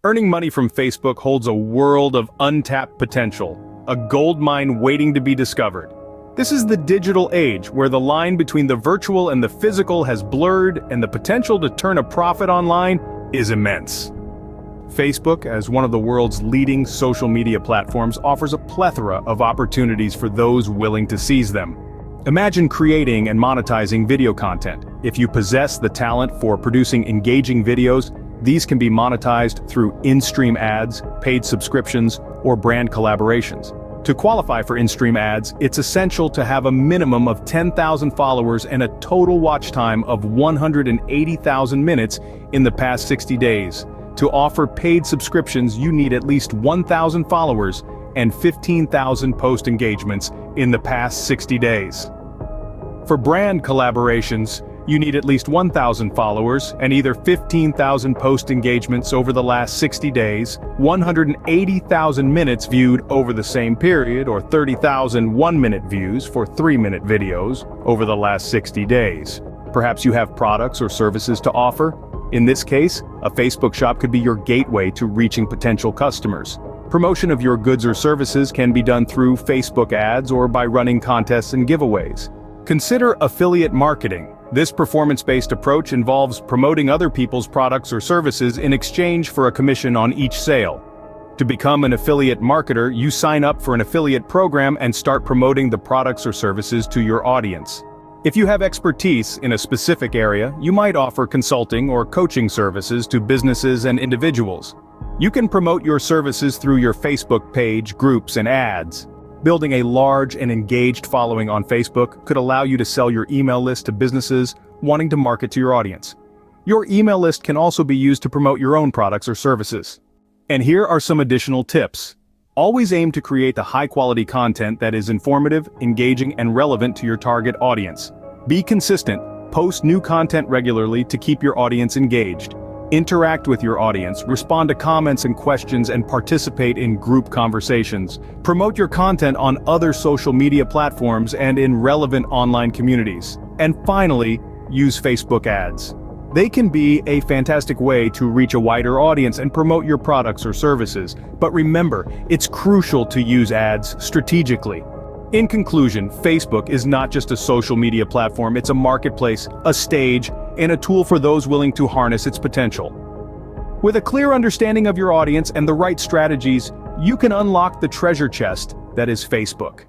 Earning money from Facebook holds a world of untapped potential, a gold mine waiting to be discovered. This is the digital age where the line between the virtual and the physical has blurred, and the potential to turn a profit online is immense. Facebook, as one of the world's leading social media platforms, offers a plethora of opportunities for those willing to seize them. Imagine creating and monetizing video content. If you possess the talent for producing engaging videos, these can be monetized through in-stream ads, paid subscriptions, or brand collaborations. To qualify for in-stream ads, it's essential to have a minimum of 10,000 followers and a total watch time of 180,000 minutes in the past 60 days. To offer paid subscriptions, you need at least 1,000 followers and 15,000 post engagements in the past 60 days. For brand collaborations, you need at least 1,000 followers and either 15,000 post engagements over the last 60 days, 180,000 minutes viewed over the same period, or 30,000 one-minute views for 3-minute videos over the last 60 days. Perhaps you have products or services to offer. In this case, a Facebook shop could be your gateway to reaching potential customers. Promotion of your goods or services can be done through Facebook ads or by running contests and giveaways. Consider affiliate marketing. This performance-based approach involves promoting other people's products or services in exchange for a commission on each sale. To become an affiliate marketer, you sign up for an affiliate program and start promoting the products or services to your audience. If you have expertise in a specific area, you might offer consulting or coaching services to businesses and individuals. You can promote your services through your Facebook page, groups, and ads. Building a large and engaged following on Facebook could allow you to sell your email list to businesses wanting to market to your audience. Your email list can also be used to promote your own products or services. And here are some additional tips. Always aim to create the high-quality content that is informative, engaging, and relevant to your target audience. Be consistent. Post new content regularly to keep your audience engaged. Interact with your audience, respond to comments and questions, and participate in group conversations. Promote your content on other social media platforms and in relevant online communities. And finally, use Facebook ads. They can be a fantastic way to reach a wider audience and promote your products or services. But remember, it's crucial to use ads strategically. In conclusion, Facebook is not just a social media platform, it's a marketplace, a stage, and a tool for those willing to harness its potential. With a clear understanding of your audience and the right strategies, you can unlock the treasure chest that is Facebook.